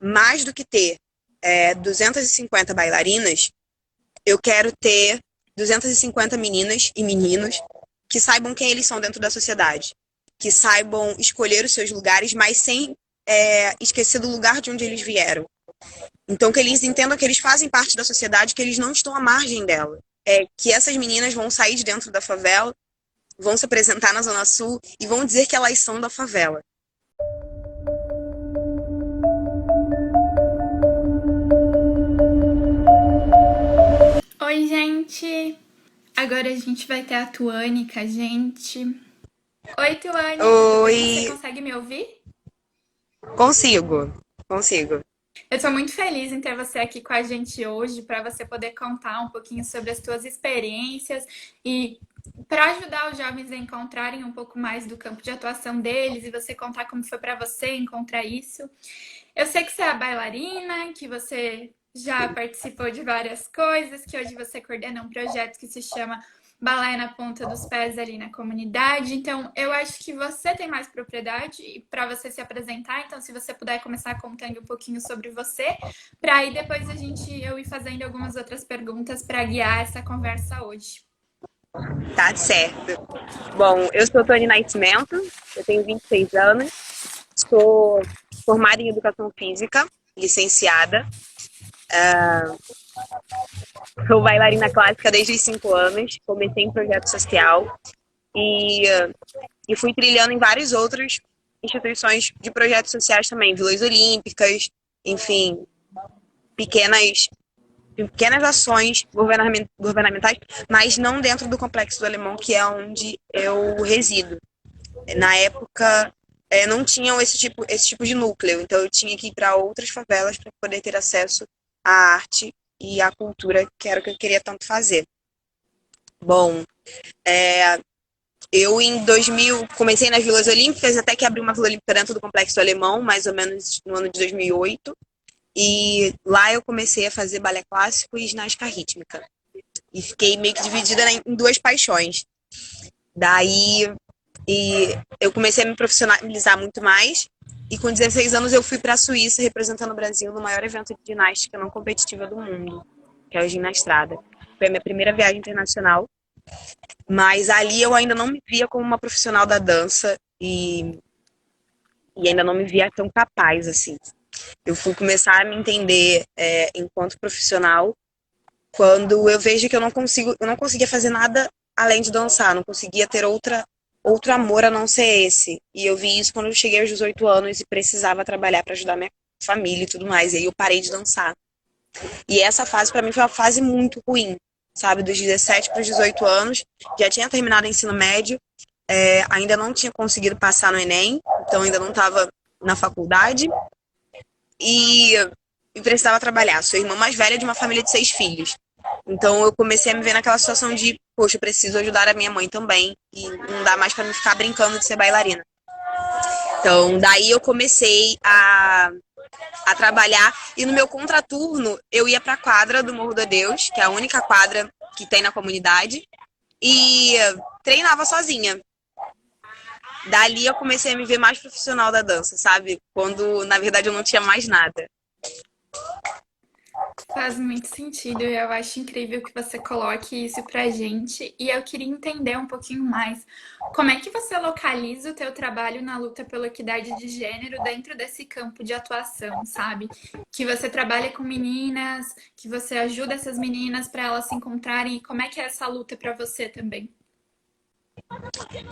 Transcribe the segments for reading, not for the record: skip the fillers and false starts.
mais do que ter 250 bailarinas, eu quero ter 250 meninas e meninos que saibam quem eles são dentro da sociedade, que saibam escolher os seus lugares, mas sem esquecer do lugar de onde eles vieram. Então, que eles entendam que eles fazem parte da sociedade, que eles não estão à margem dela. Que essas meninas vão sair de dentro da favela, vão se apresentar na Zona Sul e vão dizer que elas são da favela. Oi, gente! Agora a gente vai ter a Tuane com a gente. Oi, Tuane, tudo bem? Você Oi, consegue me ouvir? consigo. Eu estou muito feliz em ter você aqui com a gente hoje para você poder contar um pouquinho sobre as suas experiências e para ajudar os jovens a encontrarem um pouco mais do campo de atuação deles e você contar como foi para você encontrar isso. Eu sei que você é bailarina, que você já participou de várias coisas, que hoje você coordena um projeto que se chama Balé na Ponta dos Pés ali na comunidade. Então, eu acho que você tem mais propriedade para você se apresentar. Então, se você puder começar contando um pouquinho sobre você, para aí depois eu ir fazendo algumas outras perguntas para guiar essa conversa hoje. Tá certo. Bom, eu sou Tony Nascimento, eu tenho 26 anos, sou formada em Educação Física, licenciada. Sou bailarina clássica desde os 5 anos, comecei em projeto social e, e fui trilhando em várias outras instituições de projetos sociais também, Vilas Olímpicas, enfim, pequenas, pequenas ações governamentais, mas não dentro do Complexo do Alemão, que é onde eu resido. Na época, não tinham esse tipo de núcleo, então eu tinha que ir para outras favelas para poder ter acesso à arte e à cultura, que era o que eu queria tanto fazer. Bom, eu em 2000 comecei nas Vilas Olímpicas, até que abri uma Vila Olímpica dentro do Complexo Alemão, mais ou menos no ano de 2008. E lá eu comecei a fazer balé clássico e ginástica rítmica. E fiquei meio que dividida em duas paixões. Daí eu comecei a me profissionalizar muito mais. E com 16 anos eu fui para a Suíça representando o Brasil no maior evento de ginástica não competitiva do mundo, que é o Ginastrada. Foi a minha primeira viagem internacional. Mas ali eu ainda não me via como uma profissional da dança e ainda não me via tão capaz assim. Eu fui começar a me entender enquanto profissional quando eu vejo que eu não conseguia fazer nada além de dançar, não conseguia ter outro amor a não ser esse. E eu vi isso quando eu cheguei aos 18 anos e precisava trabalhar para ajudar minha família e tudo mais. E aí eu parei de dançar. E essa fase para mim foi uma fase muito ruim, sabe? Dos 17 para os 18 anos, já tinha terminado o ensino médio, ainda não tinha conseguido passar no Enem, então ainda não estava na faculdade e, e precisava trabalhar. Sou irmã mais velha de uma família de 6 filhos. Então eu comecei a me ver naquela situação de, poxa, eu preciso ajudar a minha mãe também e não dá mais para me ficar brincando de ser bailarina. Então daí eu comecei a trabalhar e no meu contraturno eu ia para a quadra do Morro do Adeus, que é a única quadra que tem na comunidade, e treinava sozinha. Dali eu comecei a me ver mais profissional da dança, sabe? Quando na verdade eu não tinha mais nada. Faz muito sentido e eu acho incrível que você coloque isso pra gente. E eu queria entender um pouquinho mais como é que você localiza o teu trabalho na luta pela equidade de gênero dentro desse campo de atuação, sabe? Que você trabalha com meninas, que você ajuda essas meninas para elas se encontrarem. E como é que é essa luta para você também?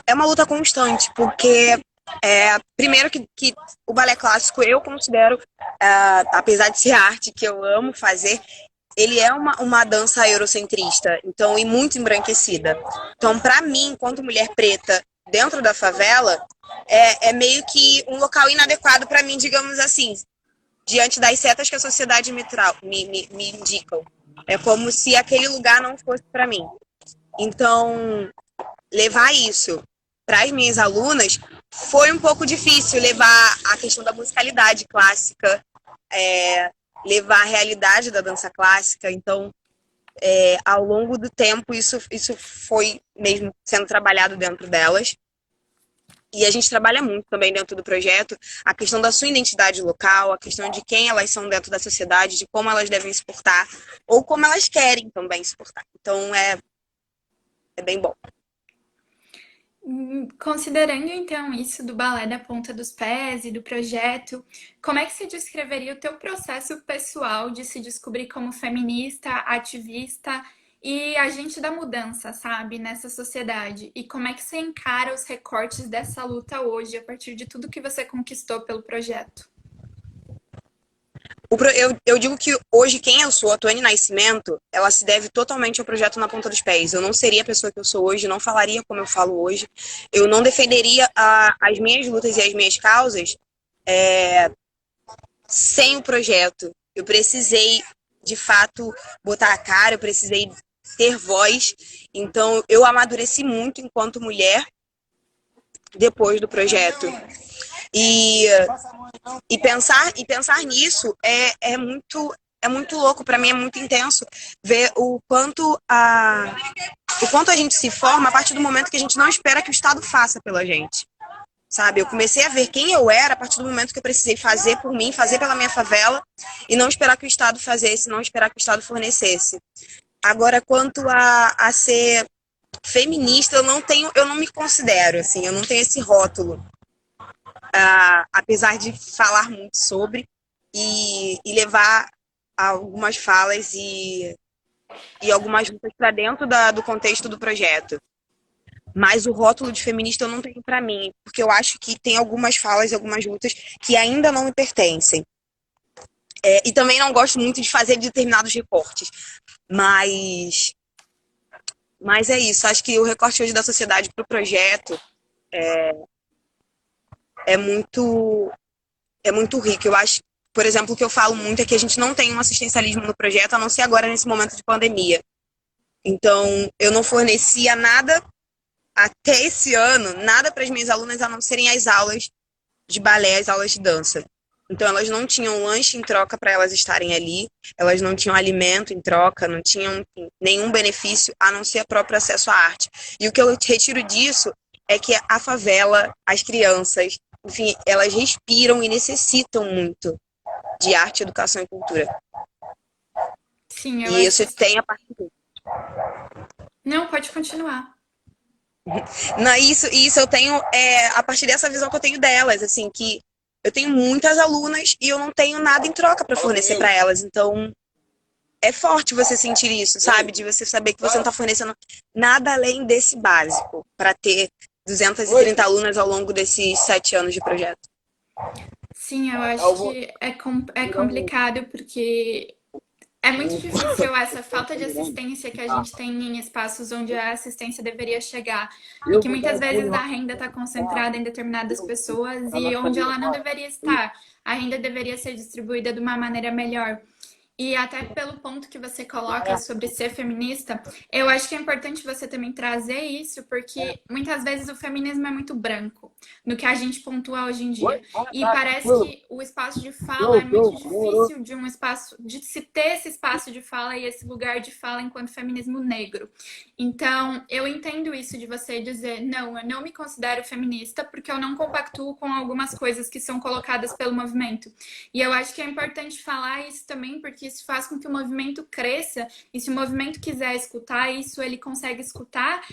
É uma luta constante, porque primeiro que o balé clássico eu considero, apesar de ser arte que eu amo fazer, ele é uma dança eurocentrista, então, e muito embranquecida. Então, para mim, enquanto mulher preta dentro da favela, é meio que um local inadequado para mim, digamos assim, diante das setas que a sociedade me indicam. É como se aquele lugar não fosse para mim. Então, levar isso para as minhas alunas foi um pouco difícil, levar a questão da musicalidade clássica, levar a realidade da dança clássica. Então, ao longo do tempo, isso foi mesmo sendo trabalhado dentro delas. E a gente trabalha muito também dentro do projeto a questão da sua identidade local, a questão de quem elas são dentro da sociedade, de como elas devem se portar, ou como elas querem também se portar. Então, é bem bom. Considerando então isso do balé da ponta dos pés e do projeto, como é que você descreveria o teu processo pessoal de se descobrir como feminista, ativista e agente da mudança, sabe, nessa sociedade? E como é que você encara os recortes dessa luta hoje, a partir de tudo que você conquistou pelo projeto? Eu digo que hoje quem eu sou, a Tuane Nascimento, ela se deve totalmente ao projeto Na Ponta dos Pés. Eu não seria a pessoa que eu sou hoje, não falaria como eu falo hoje, eu não defenderia as minhas lutas e as minhas causas sem o projeto. Eu precisei, de fato, botar a cara, eu precisei ter voz. Então, eu amadureci muito enquanto mulher depois do projeto. E pensar nisso é muito louco, para mim é muito intenso ver o quanto a gente se forma a partir do momento que a gente não espera que o Estado faça pela gente. Sabe, eu comecei a ver quem eu era a partir do momento que eu precisei fazer por mim, fazer pela minha favela e não esperar que o Estado fizesse, não esperar que o Estado fornecesse. Agora, quanto a ser feminista, eu não me considero assim, eu não tenho esse rótulo. Apesar de falar muito sobre e levar algumas falas e algumas lutas para dentro do contexto do projeto. Mas o rótulo de feminista eu não tenho para mim, porque eu acho que tem algumas falas e algumas lutas que ainda não me pertencem. E também não gosto muito de fazer determinados recortes. Mas é isso. Acho que o recorte hoje da sociedade para o projeto é muito rico. Eu acho, por exemplo, o que eu falo muito é que a gente não tem um assistencialismo no projeto, a não ser agora nesse momento de pandemia. Então, eu não fornecia nada até esse ano, nada para as minhas alunas a não serem as aulas de balé, as aulas de dança. Então, elas não tinham lanche em troca para elas estarem ali, elas não tinham alimento em troca, não tinham nenhum benefício a não ser o próprio acesso à arte. E o que eu retiro disso é que a favela, as crianças, enfim, elas respiram e necessitam muito de arte, educação e cultura. Sim, eu E acho. isso tem a parte dele. Não, pode continuar. Não, isso eu tenho a partir dessa visão que eu tenho delas, assim, que eu tenho muitas alunas e eu não tenho nada em troca para fornecer para elas. Então, é forte você sentir isso, sabe? De você saber que você não está fornecendo nada além desse básico para ter 230 alunas ao longo desses 7 anos de projeto. Sim, eu acho que é complicado porque é muito difícil essa falta de assistência que a gente tem em espaços onde a assistência deveria chegar e que muitas vezes a renda está concentrada em determinadas pessoas e onde ela não deveria estar. A renda deveria ser distribuída de uma maneira melhor. E até pelo ponto que você coloca sobre ser feminista, eu acho que é importante você também trazer isso, porque muitas vezes o feminismo é muito branco no que a gente pontua hoje em dia. E parece que o espaço de fala é muito difícil de se ter esse espaço de fala e esse lugar de fala enquanto feminismo negro. Então, eu entendo isso de você dizer, não, eu não me considero feminista porque eu não compactuo com algumas coisas que são colocadas pelo movimento. E eu acho que é importante falar isso também, porque isso faz com que o movimento cresça, e se o movimento quiser escutar isso, ele consegue escutar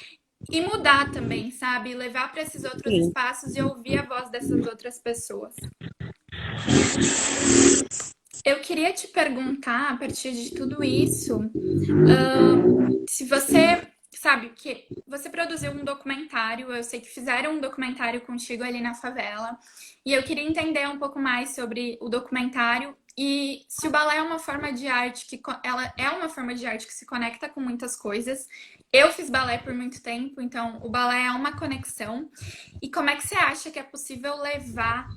e mudar também, sabe? Levar para esses outros espaços e ouvir a voz dessas outras pessoas. Eu queria te perguntar, a partir de tudo isso, se você sabe que você produziu um documentário, eu sei que fizeram um documentário contigo ali na favela, e eu queria entender um pouco mais sobre o documentário e se o balé é uma forma de arte ela é uma forma de arte que se conecta com muitas coisas. Eu fiz balé por muito tempo, então o balé é uma conexão. E como é que você acha que é possível levar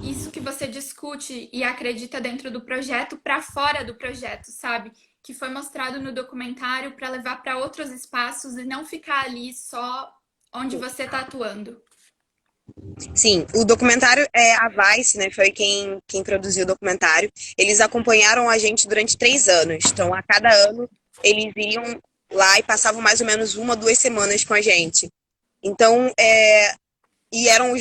isso que você discute e acredita dentro do projeto para fora do projeto, sabe? Que foi mostrado no documentário para levar para outros espaços e não ficar ali só onde você está atuando. Sim, o documentário a Vice, né, foi quem produziu o documentário. Eles acompanharam a gente durante 3 anos. Então, a cada ano, eles iam lá e passavam mais ou menos 1, 2 semanas com a gente. Então, e eram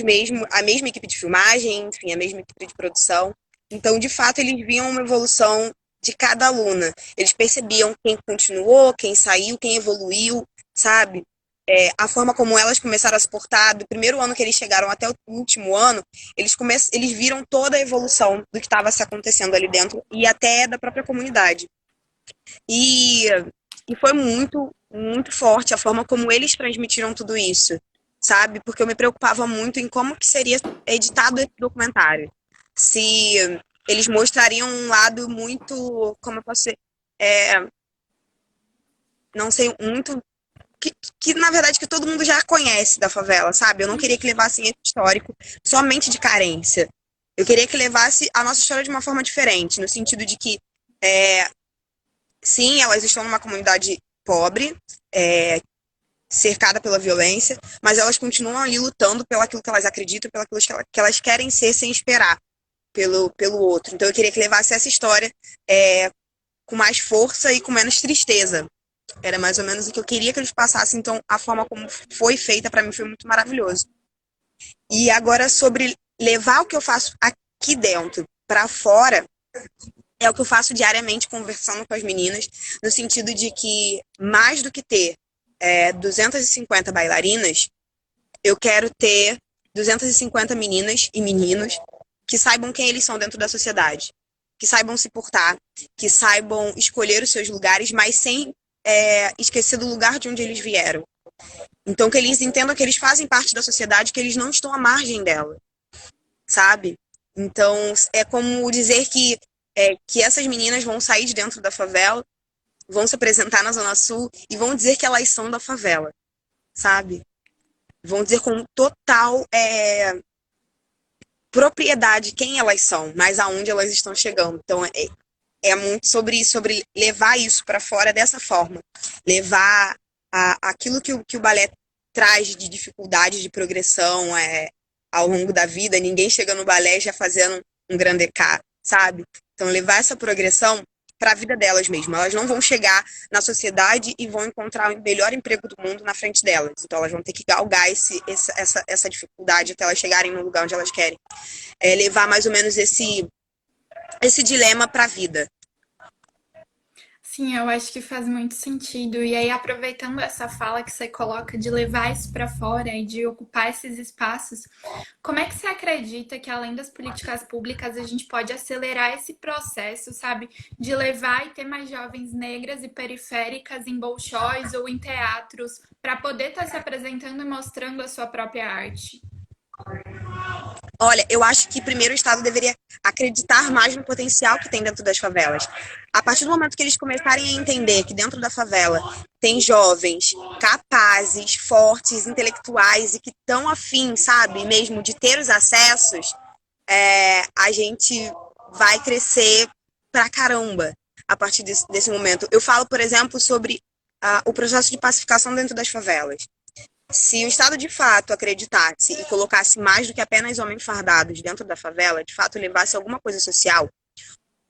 a mesma equipe de filmagem, enfim, a mesma equipe de produção. Então, de fato, eles viam uma evolução de cada aluna. Eles percebiam quem continuou, quem saiu, quem evoluiu, sabe? A forma como elas começaram a se portar, do primeiro ano que eles chegaram até o último ano, eles viram toda a evolução do que estava se acontecendo ali dentro e até da própria comunidade. E, e foi muito, muito forte a forma como eles transmitiram tudo isso, sabe? Porque eu me preocupava muito em como que seria editado esse documentário. Se eles mostrariam um lado muito, como eu posso dizer, é, não sei, muito que na verdade que todo mundo já conhece da favela, sabe? Eu não queria que levassem esse histórico somente de carência. Eu queria que levasse a nossa história de uma forma diferente, no sentido de que é, sim, elas estão numa comunidade pobre, cercada pela violência, mas elas continuam ali lutando pelo aquilo que elas acreditam, pelo aquilo que elas querem ser sem esperar pelo outro. Então eu queria que levasse essa história com mais força e com menos tristeza. Era mais ou menos o que eu queria que eles passassem, então a forma como foi feita para mim foi muito maravilhoso. E agora sobre levar o que eu faço aqui dentro para fora, é o que eu faço diariamente conversando com as meninas, no sentido de que mais do que ter 250 bailarinas, eu quero ter 250 meninas e meninos que saibam quem eles são dentro da sociedade, que saibam se portar, que saibam escolher os seus lugares, mas sem esquecer do lugar de onde eles vieram. Então, que eles entendam que eles fazem parte da sociedade, que eles não estão à margem dela, sabe? Então, é como dizer que essas meninas vão sair de dentro da favela, vão se apresentar na Zona Sul e vão dizer que elas são da favela, sabe? Vão dizer com total propriedade quem elas são, mas aonde elas estão chegando. Então, é muito sobre levar isso para fora dessa forma. Levar aquilo que o balé traz de dificuldade, de progressão ao longo da vida. Ninguém chega no balé já fazendo um grande K, sabe? Então, levar essa progressão para a vida delas mesmo. Elas não vão chegar na sociedade e vão encontrar o melhor emprego do mundo na frente delas. Então, elas vão ter que galgar essa dificuldade até elas chegarem no lugar onde elas querem. Levar mais ou menos esse dilema para a vida. Sim, eu acho que faz muito sentido. E aí, aproveitando essa fala que você coloca de levar isso para fora e de ocupar esses espaços, como é que você acredita que, além das políticas públicas, a gente pode acelerar esse processo, sabe? De levar e ter mais jovens negras e periféricas em bolshóis ou em teatros para poder estar se apresentando e mostrando a sua própria arte? Olha, eu acho que primeiro o Estado deveria acreditar mais no potencial que tem dentro das favelas. A partir do momento que eles começarem a entender que dentro da favela tem jovens capazes, fortes, intelectuais e que estão afim, sabe, mesmo de ter os acessos, a gente vai crescer pra caramba a partir desse momento. Eu falo, por exemplo, sobre o processo de pacificação dentro das favelas. Se o Estado de fato acreditasse e colocasse mais do que apenas homens fardados dentro da favela, de fato levasse alguma coisa social,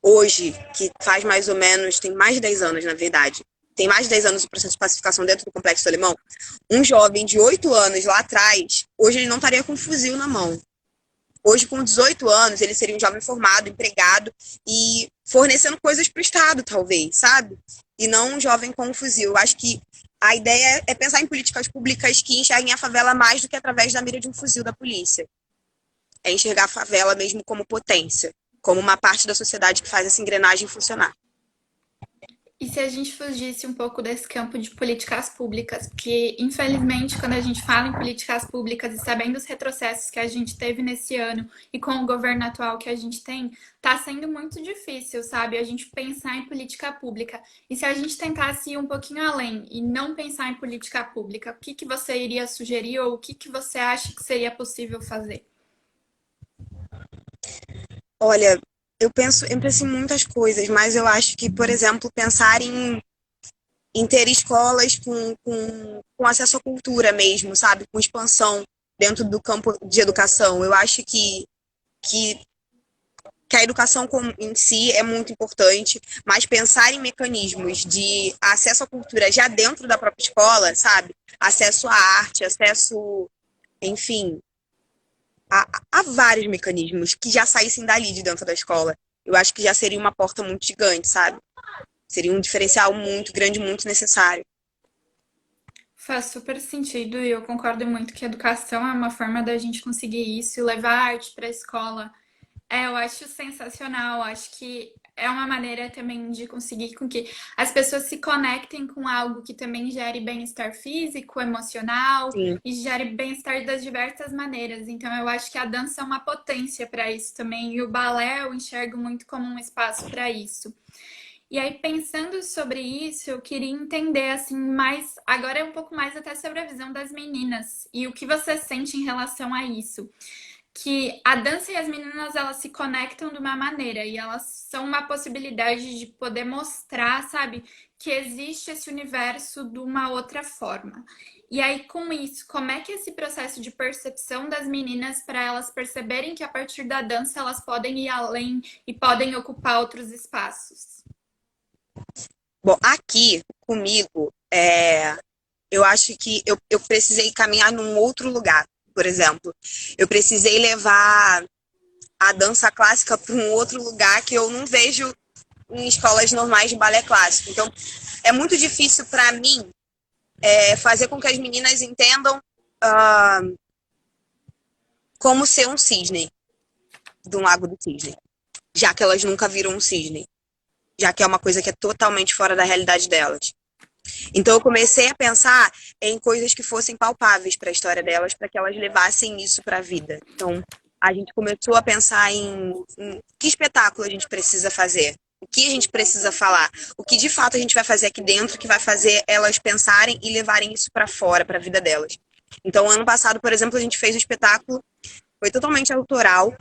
hoje, que faz mais ou menos, tem mais de 10 anos, na verdade, tem mais de 10 anos o processo de pacificação dentro do Complexo Alemão, um jovem de 8 anos lá atrás, hoje ele não estaria com um fuzil na mão. Hoje, com 18 anos, ele seria um jovem formado, empregado e fornecendo coisas para o Estado, talvez, sabe? E não um jovem com um fuzil. Eu acho que a ideia é pensar em políticas públicas que enxerguem a favela mais do que através da mira de um fuzil da polícia. É enxergar a favela mesmo como potência, como uma parte da sociedade que faz essa engrenagem funcionar. E se a gente fugisse um pouco desse campo de políticas públicas? Porque, infelizmente, quando a gente fala em políticas públicas e sabendo os retrocessos que a gente teve nesse ano e com o governo atual que a gente tem, tá sendo muito difícil, sabe? A gente pensar em política pública. E se a gente tentasse ir um pouquinho além e não pensar em política pública, o que que você iria sugerir ou o que que você acha que seria possível fazer? Olha, eu penso em muitas coisas, mas eu acho que, por exemplo, pensar em ter escolas com acesso à cultura mesmo, sabe? Com expansão dentro do campo de educação. Eu acho que, que a educação em si é muito importante, mas pensar em mecanismos de acesso à cultura já dentro da própria escola, sabe? Acesso à arte, acesso, enfim, há vários mecanismos que já saíssem dali de dentro da escola. Eu acho que já seria uma porta muito gigante, sabe? Seria um diferencial muito grande, muito necessário. Faz super sentido e eu concordo muito que a educação é uma forma da gente conseguir isso e levar a arte para a escola. Eu acho sensacional. Acho que é uma maneira também de conseguir com que as pessoas se conectem com algo que também gere bem-estar físico, emocional Sim. e gere bem-estar das diversas maneiras. Então, eu acho que a dança é uma potência para isso também. E o balé eu enxergo muito como um espaço para isso. E aí, pensando sobre isso, eu queria entender, assim, mais, agora é um pouco mais até sobre a visão das meninas e o que você sente em relação a isso. Que a dança e as meninas, elas se conectam de uma maneira e elas são uma possibilidade de poder mostrar, sabe, que existe esse universo de uma outra forma. E aí, com isso, como é que é esse processo de percepção das meninas para elas perceberem que a partir da dança elas podem ir além e podem ocupar outros espaços? Bom, aqui comigo, eu acho que eu precisei caminhar num outro lugar, por exemplo. Eu precisei levar a dança clássica para um outro lugar que eu não vejo em escolas normais de balé clássico. Então, é muito difícil para mim fazer com que as meninas entendam como ser um cisne de um lago do cisne, já que elas nunca viram um cisne, já que é uma coisa que é totalmente fora da realidade delas. Então eu comecei a pensar em coisas que fossem palpáveis para a história delas, para que elas levassem isso para a vida. Então a gente começou a pensar em que espetáculo a gente precisa fazer, o que a gente precisa falar, o que de fato a gente vai fazer aqui dentro que vai fazer elas pensarem e levarem isso para fora, para a vida delas. Então ano passado, por exemplo, a gente fez um espetáculo, foi totalmente autoral,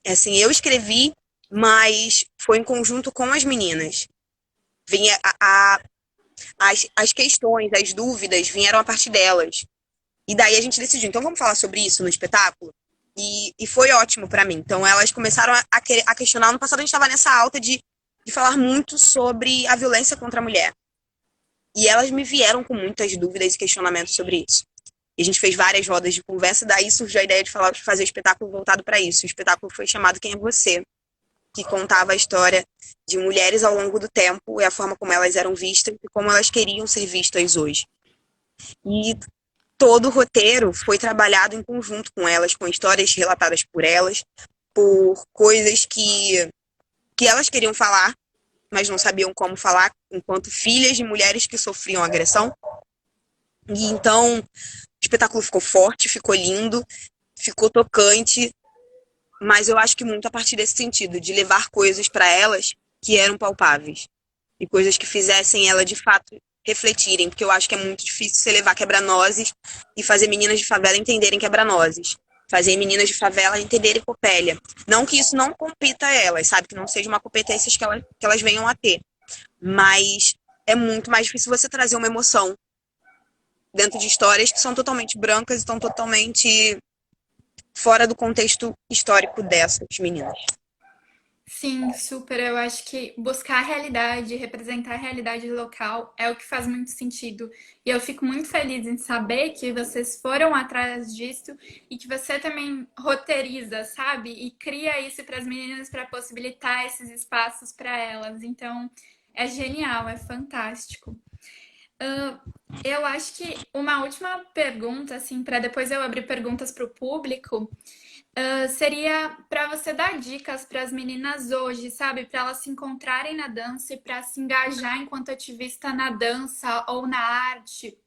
assim, eu escrevi, mas foi em conjunto com as meninas. Vinha as questões, as dúvidas vieram a partir delas. E daí a gente decidiu, então vamos falar sobre isso no espetáculo? E foi ótimo para mim. Então elas começaram a questionar. No passado a gente estava nessa alta de falar muito sobre a violência contra a mulher. E elas me vieram com muitas dúvidas e questionamentos sobre isso. E a gente fez várias rodas de conversa, daí surgiu a ideia de fazer um espetáculo voltado para isso. O espetáculo foi chamado Quem é Você? Que contava a história de mulheres ao longo do tempo e a forma como elas eram vistas e como elas queriam ser vistas hoje. E todo o roteiro foi trabalhado em conjunto com elas, com histórias relatadas por elas, por coisas que elas queriam falar, mas não sabiam como falar, enquanto filhas de mulheres que sofriam agressão. E então, o espetáculo ficou forte, ficou lindo, ficou tocante, mas eu acho que muito a partir desse sentido, de levar coisas para elas que eram palpáveis. E coisas que fizessem ela, de fato, refletirem. Porque eu acho que é muito difícil você levar quebra-nozes e fazer meninas de favela entenderem quebra-nozes. Fazer meninas de favela entenderem Copélia. Não que isso não compita a elas, sabe? Que não seja uma competência que elas venham a ter. Mas é muito mais difícil você trazer uma emoção dentro de histórias que são totalmente brancas e estão totalmente fora do contexto histórico dessas meninas. Sim, super. Eu acho que buscar a realidade, representar a realidade local é o que faz muito sentido. E eu fico muito feliz em saber que vocês foram atrás disso e que você também roteiriza, sabe? E cria isso para as meninas para possibilitar esses espaços para elas. Então, é genial, é fantástico. Ah, eu acho que uma última pergunta, assim, para depois eu abrir perguntas para o público. Seria para você dar dicas para as meninas hoje, sabe? Para elas se encontrarem na dança e para se engajar enquanto ativista na dança ou na arte.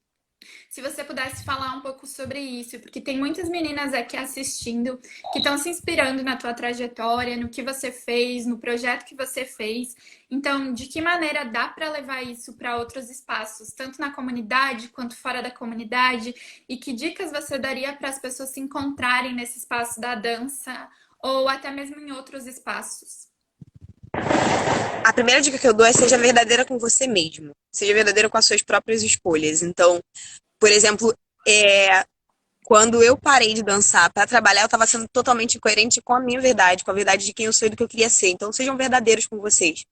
Se você pudesse falar um pouco sobre isso, porque tem muitas meninas aqui assistindo que estão se inspirando na tua trajetória, no que você fez, no projeto que você fez. Então, de que maneira dá para levar isso para outros espaços, tanto na comunidade quanto fora da comunidade? E que dicas você daria para as pessoas se encontrarem nesse espaço da dança ou até mesmo em outros espaços? A primeira dica que eu dou é seja verdadeira com você mesmo. Seja verdadeira com as suas próprias escolhas. Então, por exemplo, quando eu parei de dançar para trabalhar, eu estava sendo totalmente incoerente com a minha verdade, com a verdade de quem eu sou e do que eu queria ser. Então, sejam verdadeiros com vocês.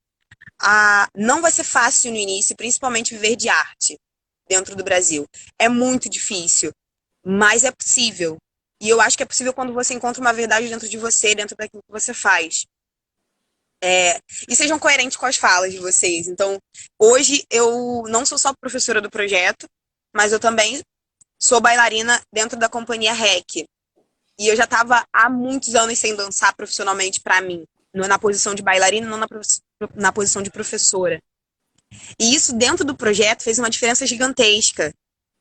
Não vai ser fácil no início, principalmente viver de arte dentro do Brasil. É muito difícil, mas é possível. E eu acho que é possível quando você encontra uma verdade dentro de você, dentro daquilo que você faz. E sejam coerentes com as falas de vocês. Então, hoje eu não sou só professora do projeto, mas eu também sou bailarina dentro da companhia REC. E eu já estava há muitos anos sem dançar profissionalmente para mim. Não na posição de bailarina, não na posição de professora. E isso dentro do projeto fez uma diferença gigantesca,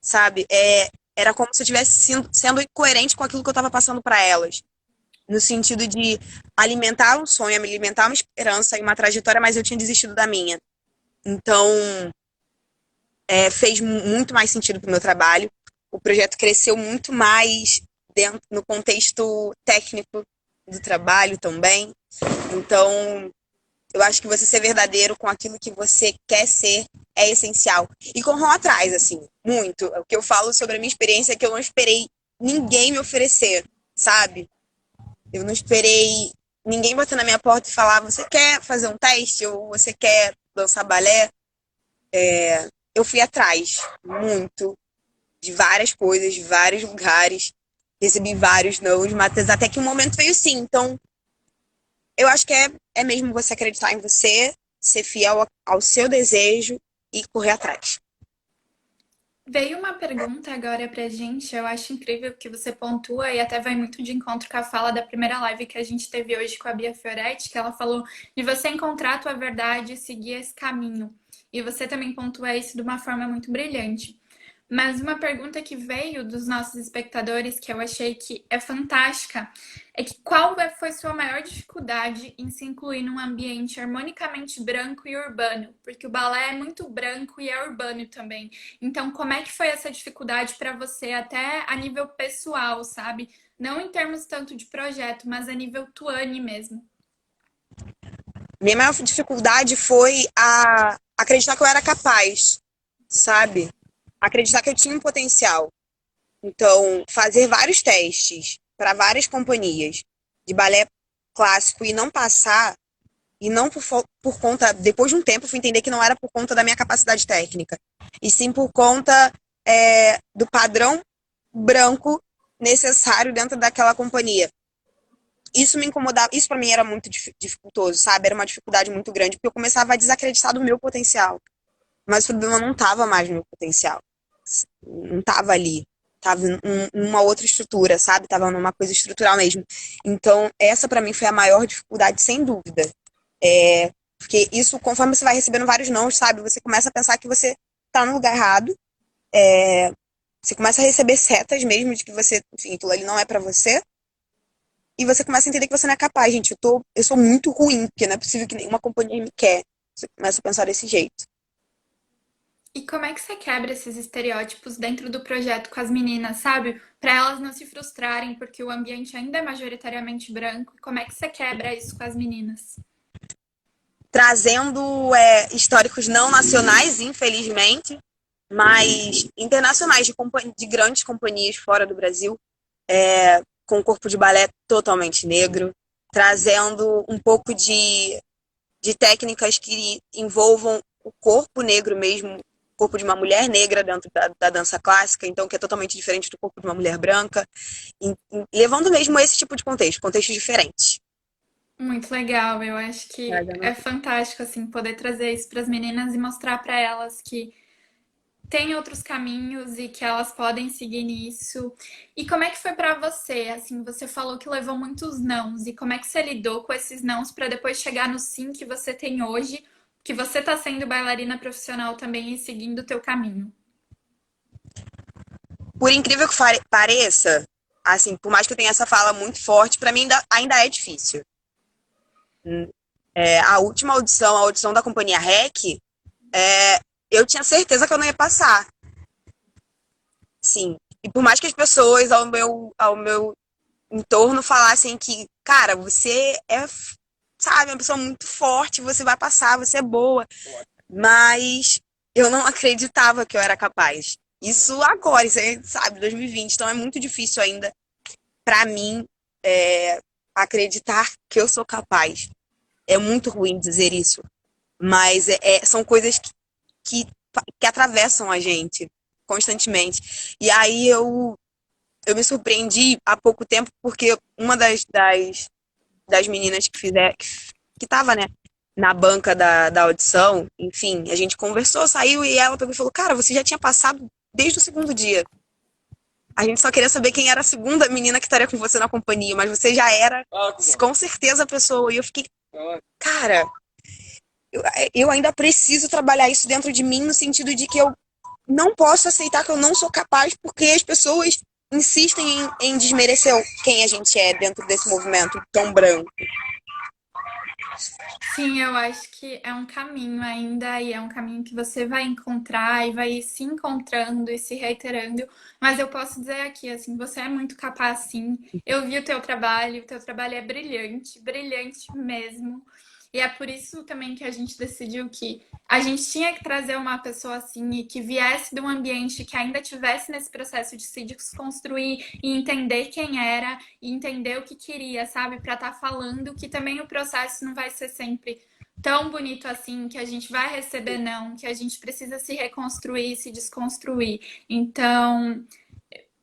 sabe? Era como se eu estivesse sendo coerente com aquilo que eu estava passando para elas. No sentido de alimentar um sonho, alimentar uma esperança e uma trajetória, mas eu tinha desistido da minha. Então, fez muito mais sentido para o meu trabalho. O projeto cresceu muito mais dentro, no contexto técnico do trabalho também. Então, eu acho que você ser verdadeiro com aquilo que você quer ser é essencial. E corram atrás, assim, muito. O que eu falo sobre a minha experiência é que eu não esperei ninguém me oferecer, sabe? Eu não esperei ninguém bater na minha porta e falar: você quer fazer um teste? Ou você quer dançar balé? Eu fui atrás, muito, de várias coisas, de vários lugares. Recebi vários nãos, mas até que um momento veio sim. Então, eu acho que é mesmo você acreditar em você, ser fiel ao seu desejo e correr atrás. Veio uma pergunta agora pra gente, eu acho incrível que você pontua e até vai muito de encontro com a fala da primeira live que a gente teve hoje com a Bia Fioretti, que ela falou de você encontrar a tua verdade e seguir esse caminho. E você também pontua isso de uma forma muito brilhante. Mas uma pergunta que veio dos nossos espectadores, que eu achei que é fantástica, é que foi sua maior dificuldade em se incluir num ambiente harmonicamente branco e urbano? Porque o balé é muito branco e é urbano também. Então, como é que foi essa dificuldade para você, até a nível pessoal, sabe? Não em termos tanto de projeto, mas a nível Tuane mesmo. Minha maior dificuldade foi acreditar que eu era capaz, sabe? Acreditar que eu tinha um potencial. Então, fazer vários testes para várias companhias de balé clássico e não passar, e não por conta, depois de um tempo, eu fui entender que não era por conta da minha capacidade técnica, e sim por conta do padrão branco necessário dentro daquela companhia. Isso me incomodava, isso para mim era muito dificultoso, sabe? Era uma dificuldade muito grande, porque eu começava a desacreditar do meu potencial. Mas o problema não estava mais no meu potencial. Não estava ali. Estava numa outra estrutura, sabe? Estava numa coisa estrutural mesmo. Então, essa para mim foi a maior dificuldade, sem dúvida. Porque isso, conforme você vai recebendo vários nãos, sabe? Você começa a pensar que você está no lugar errado. Você começa a receber setas mesmo de que você, enfim, aquilo ali não é para você. E você começa a entender que você não é capaz, gente. Eu sou muito ruim, porque não é possível que nenhuma companhia me quer. Você começa a pensar desse jeito. E como é que você quebra esses estereótipos dentro do projeto com as meninas, sabe? Para elas não se frustrarem porque o ambiente ainda é majoritariamente branco. Como é que você quebra isso com as meninas? Trazendo históricos não nacionais, infelizmente, mas internacionais, de grandes companhias fora do Brasil, com o corpo de balé totalmente negro, trazendo um pouco de técnicas que envolvam o corpo negro mesmo, o corpo de uma mulher negra dentro da dança clássica, então que é totalmente diferente do corpo de uma mulher branca, levando mesmo esse tipo de contextos diferentes. Muito legal, eu acho que é fantástico assim poder trazer isso para as meninas e mostrar para elas que tem outros caminhos e que elas podem seguir nisso. E como é que foi para você? Assim, você falou que levou muitos nãos e como é que você lidou com esses nãos para depois chegar no sim que você tem hoje, que você está sendo bailarina profissional também e seguindo o teu caminho? Por incrível que pareça, assim, por mais que eu tenha essa fala muito forte, para mim ainda é difícil. A última audição, a audição da companhia REC, eu tinha certeza que eu não ia passar. Sim. E por mais que as pessoas ao meu entorno falassem que, cara, você sabe, uma pessoa muito forte, você vai passar, você é boa. Mas eu não acreditava que eu era capaz. Isso agora, isso é, sabe, 2020. Então é muito difícil ainda para mim acreditar que eu sou capaz. É muito ruim dizer isso, mas são coisas que atravessam a gente constantemente. E aí eu me surpreendi há pouco tempo porque uma das meninas que tava, né, na banca da audição, enfim, a gente conversou, saiu e ela pegou e falou, cara, você já tinha passado desde o segundo dia. A gente só queria saber quem era a segunda menina que estaria com você na companhia, mas você já era com certeza a pessoa. E eu fiquei, cara, eu ainda preciso trabalhar isso dentro de mim no sentido de que eu não posso aceitar que eu não sou capaz porque as pessoas insistem em desmerecer quem a gente é dentro desse movimento tão branco. Sim, eu acho que é um caminho ainda, e é um caminho que você vai encontrar e vai se encontrando e se reiterando. Mas eu posso dizer aqui, assim, você é muito capaz, sim. Eu vi o teu trabalho é brilhante, brilhante mesmo. E é por isso também que a gente decidiu que a gente tinha que trazer uma pessoa assim e que viesse de um ambiente que ainda tivesse nesse processo de se desconstruir e entender quem era e entender o que queria, sabe? Para estar falando que também o processo não vai ser sempre tão bonito assim, que a gente vai receber não, que a gente precisa se reconstruir, se desconstruir. Então,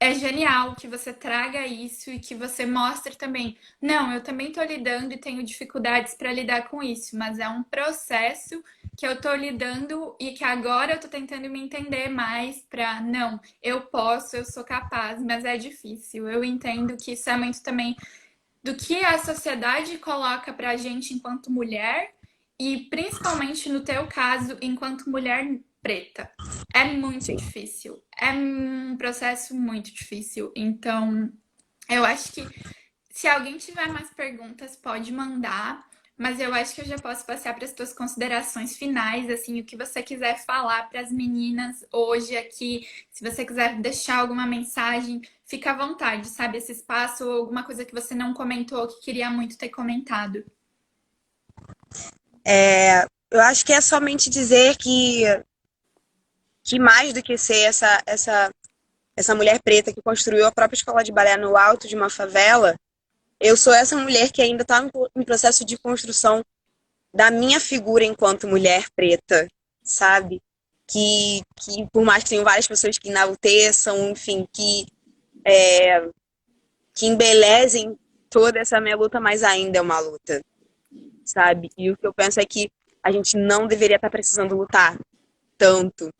é genial que você traga isso e que você mostre também. Não, eu também estou lidando e tenho dificuldades para lidar com isso, mas é um processo que eu estou lidando e que agora eu estou tentando me entender mais para, não, eu posso, eu sou capaz, mas é difícil. Eu entendo que isso é muito também do que a sociedade coloca para a gente enquanto mulher e principalmente no teu caso, enquanto mulher preta. É muito Sim. difícil. É um processo muito difícil. Então, eu acho que se alguém tiver mais perguntas, pode mandar. Mas eu acho que eu já posso passar para as tuas considerações finais, assim, o que você quiser falar para as meninas hoje aqui. Se você quiser deixar alguma mensagem, fica à vontade, sabe? Esse espaço ou alguma coisa que você não comentou que queria muito ter comentado. Eu acho que é somente dizer que mais do que ser essa mulher preta que construiu a própria escola de balé no alto de uma favela, eu sou essa mulher que ainda está em processo de construção da minha figura enquanto mulher preta, sabe? Que por mais que tenham várias pessoas que enalteçam, enfim, que embelezem toda essa minha luta, mas ainda é uma luta, sabe? E o que eu penso é que a gente não deveria estar precisando lutar tanto.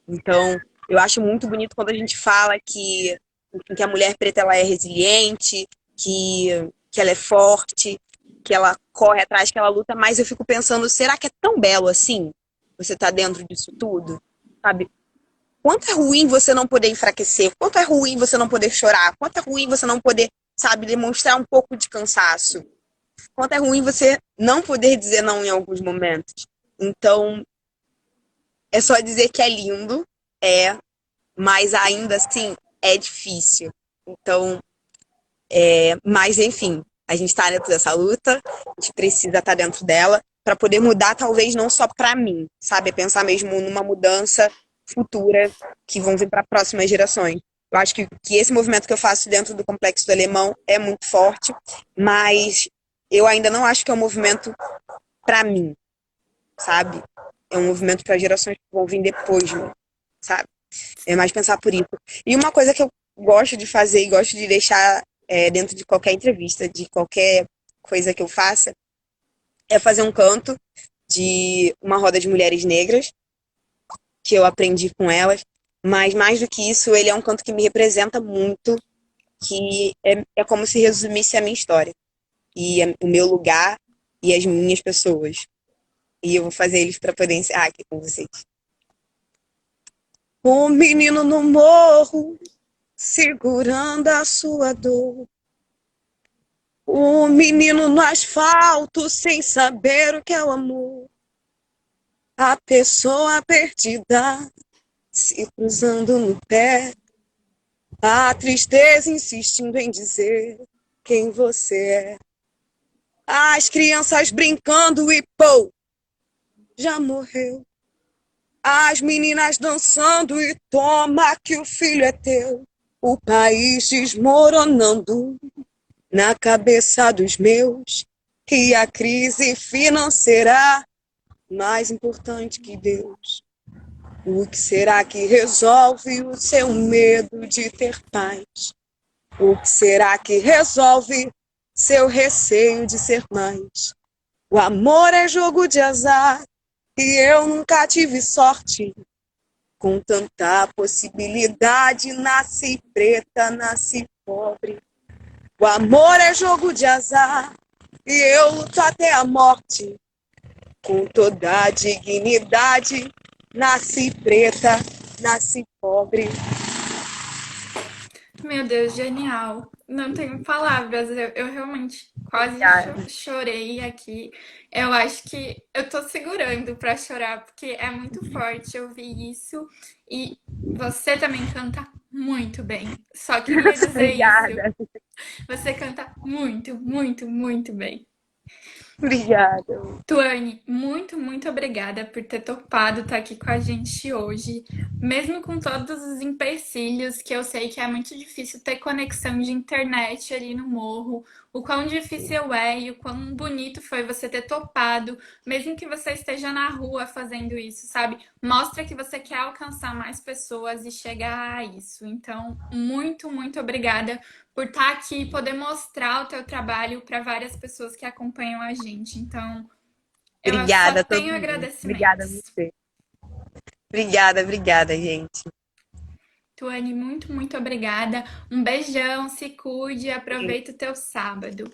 Então, eu acho muito bonito quando a gente fala que a mulher preta ela é resiliente, que ela é forte, que ela corre atrás, que ela luta, mas eu fico pensando, será que é tão belo assim? Você tá dentro disso tudo, sabe? Quanto é ruim você não poder enfraquecer, quanto é ruim você não poder chorar, quanto é ruim você não poder, sabe, demonstrar um pouco de cansaço, quanto é ruim você não poder dizer não em alguns momentos. Então, é só dizer que é lindo, mas ainda assim é difícil. Então, mas enfim, a gente está dentro dessa luta, a gente precisa estar dentro dela para poder mudar, talvez não só para mim, sabe? É pensar mesmo numa mudança futura que vão vir para próximas gerações. Eu acho que esse movimento que eu faço dentro do Complexo do Alemão é muito forte, mas eu ainda não acho que é um movimento para mim, sabe? É um movimento para gerações que vão vir depois de mim, sabe? É mais pensar por isso. E uma coisa que eu gosto de fazer e gosto de deixar dentro de qualquer entrevista, de qualquer coisa que eu faça, é fazer um canto de uma roda de mulheres negras, que eu aprendi com elas. Mas mais do que isso, ele é um canto que me representa muito, que é como se resumisse a minha história. E o meu lugar e as minhas pessoas. E eu vou fazer eles para poder encerrar aqui com vocês. Um menino no morro, segurando a sua dor. O menino no asfalto, sem saber o que é o amor. A pessoa perdida, se cruzando no pé. A tristeza insistindo em dizer quem você é. As crianças brincando e pô, já morreu. As meninas dançando e toma que o filho é teu. O país desmoronando na cabeça dos meus, que a crise financeira mais importante que Deus. O que será que resolve o seu medo de ter paz? O que será que resolve seu receio de ser mães? O amor é jogo de azar e eu nunca tive sorte. Com tanta possibilidade, nasci preta, nasci pobre. O amor é jogo de azar e eu luto até a morte. Com toda a dignidade, nasci preta, nasci pobre. Meu Deus, genial. Não tenho palavras. Eu realmente quase chorei aqui. Eu acho que eu tô segurando pra chorar, porque é muito forte ouvir isso. E você também canta muito bem. Só queria dizer isso. Obrigada, Você canta muito, muito, muito bem. obrigada. Tuane, muito, muito obrigada por ter topado estar aqui com a gente hoje. Mesmo com todos os empecilhos, que eu sei que é muito difícil ter conexão de internet ali no morro, o quão difícil é e o quão bonito foi você ter topado, mesmo que você esteja na rua fazendo isso, sabe? Mostra que você quer alcançar mais pessoas e chegar a isso. Então, muito, muito obrigada por estar aqui e poder mostrar o teu trabalho para várias pessoas que acompanham a gente. Então, eu só Obrigada a todo tenho mundo. Obrigada a agradecimentos. você. Obrigada, obrigada, gente. Tuane, muito, muito obrigada. Um beijão, se cuide, aproveita o teu sábado.